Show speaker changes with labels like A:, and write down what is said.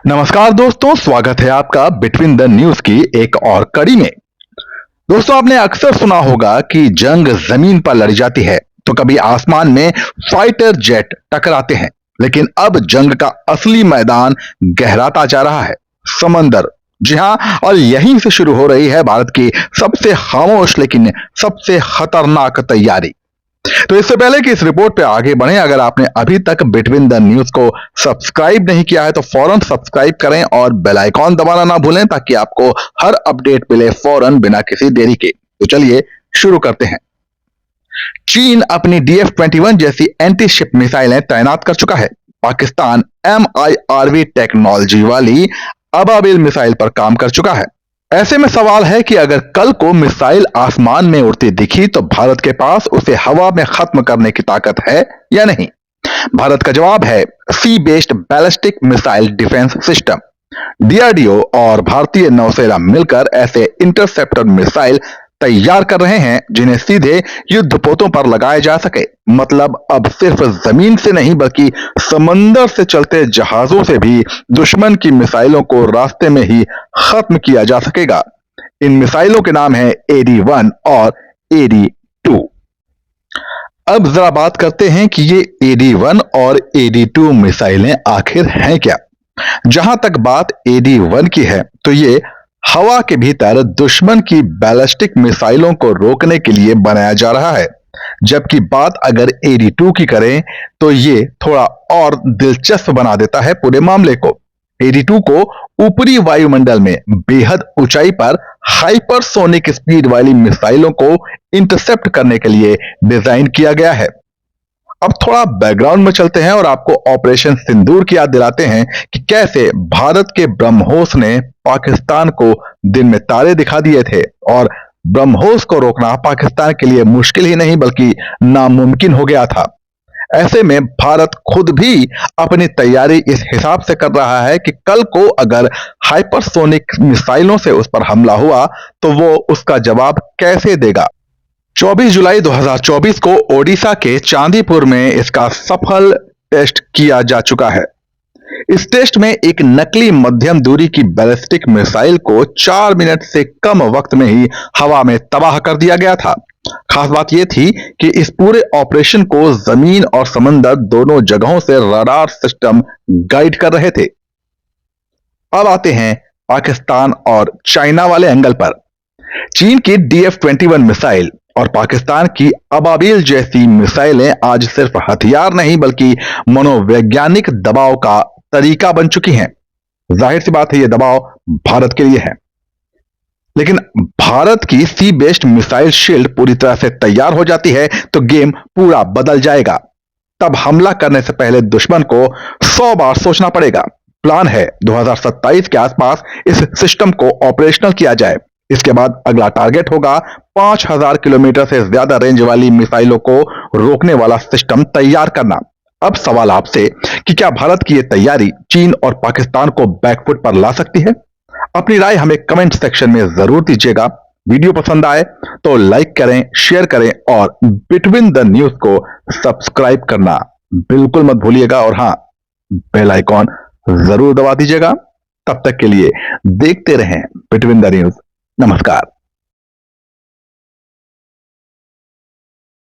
A: नमस्कार दोस्तों, स्वागत है आपका बिटवीन द न्यूज की एक और कड़ी में। दोस्तों, आपने अक्सर सुना होगा कि जंग जमीन पर लड़ी जाती है तो कभी आसमान में फाइटर जेट टकराते हैं, लेकिन अब जंग का असली मैदान गहराता जा रहा है, समंदर। जी हां, और यहीं से शुरू हो रही है भारत की सबसे खामोश लेकिन सबसे खतरनाक तैयारी। तो इससे पहले कि इस रिपोर्ट पे आगे बढ़े, अगर आपने अभी तक बिटवीन द न्यूज को सब्सक्राइब नहीं किया है तो फौरन सब्सक्राइब करें और बेल आइकॉन दबाना ना भूलें ताकि आपको हर अपडेट मिले फौरन बिना किसी देरी के। तो चलिए शुरू करते हैं। चीन अपनी DF-21 जैसी एंटी शिप मिसाइलें तैनात कर चुका है। पाकिस्तान MIRV टेक्नोलॉजी वाली अबाबिल मिसाइल पर काम कर चुका है। ऐसे में सवाल है कि अगर कल को मिसाइल आसमान में उड़ती दिखी तो भारत के पास उसे हवा में खत्म करने की ताकत है या नहीं। भारत का जवाब है sea based ballistic missile defence system. DRDO और भारतीय नौसेना मिलकर ऐसे इंटरसेप्टर मिसाइल तैयार कर रहे हैं जिन्हें सीधे युद्धपोतों पर लगाया जा सके। मतलब अब सिर्फ जमीन से नहीं बल्कि समंदर से चलते जहाजों से भी दुश्मन की मिसाइलों को रास्ते में ही खत्म किया जा सकेगा। इन मिसाइलों के नाम है AD-1 और AD-2। अब जरा बात करते हैं कि ये AD-1 और AD-2 मिसाइलें आखिर हैं क्या। जहां तक बात AD-1 की है तो ये हवा के भीतर दुश्मन की बैलिस्टिक मिसाइलों को रोकने के लिए बनाया जा रहा है, जबकि बात अगर AD-2 की करें तो ये थोड़ा और दिलचस्प बना देता है पूरे मामले को। AD-2 को ऊपरी वायुमंडल में बेहद ऊंचाई पर हाइपरसोनिक स्पीड वाली मिसाइलों को इंटरसेप्ट करने के लिए डिजाइन किया गया है। अब थोड़ा बैकग्राउंड में चलते हैं और आपको ऑपरेशन सिंदूर की याद दिलाते हैं कि कैसे भारत के ब्रह्मोस ने पाकिस्तान को दिन में तारे दिखा दिए थे और ब्रह्मोस को रोकना पाकिस्तान के लिए मुश्किल ही नहीं बल्कि नामुमकिन हो गया था। ऐसे में भारत खुद भी अपनी तैयारी इस हिसाब से कर रहा है कि कल को अगर हाइपरसोनिक मिसाइलों से उस पर हमला हुआ तो वो उसका जवाब कैसे देगा। 24 जुलाई 2024 को ओडिशा के चांदीपुर में इसका सफल टेस्ट किया जा चुका है। इस टेस्ट में एक नकली मध्यम दूरी की बैलिस्टिक मिसाइल को 4 मिनट से कम वक्त में ही हवा में तबाह कर दिया गया था। खास बात यह थी कि इस पूरे ऑपरेशन को जमीन और समंदर दोनों जगहों से रडार सिस्टम गाइड कर रहे थे। अब आते हैं पाकिस्तान और चाइना वाले एंगल पर। चीन की DF-21 मिसाइल और पाकिस्तान की अबाबिल जैसी मिसाइलें आज सिर्फ हथियार नहीं बल्कि मनोवैज्ञानिक दबाव का तरीका बन चुकी हैं। जाहिर सी बात है ये दबाव भारत के लिए है, लेकिन भारत की सी बेस्ड मिसाइल शील्ड पूरी तरह से तैयार हो जाती है तो गेम पूरा बदल जाएगा। तब हमला करने से पहले दुश्मन को 100 बार सोचना पड़ेगा। प्लान है 2027 के आसपास इस सिस्टम को ऑपरेशनल किया जाए। इसके बाद अगला टारगेट होगा 5000 किलोमीटर से ज्यादा रेंज वाली मिसाइलों को रोकने वाला सिस्टम तैयार करना। अब सवाल आपसे कि क्या भारत की यह तैयारी चीन और पाकिस्तान को बैकफुट पर ला सकती है? अपनी राय हमें कमेंट सेक्शन में जरूर दीजिएगा। वीडियो पसंद आए तो लाइक करें, शेयर करें और बिटवीन द न्यूज को सब्सक्राइब करना बिल्कुल मत भूलिएगा। और हाँ, बेल आइकॉन जरूर दबा दीजिएगा। तब तक के लिए देखते रहें बिटवीन द न्यूज। नमस्कार।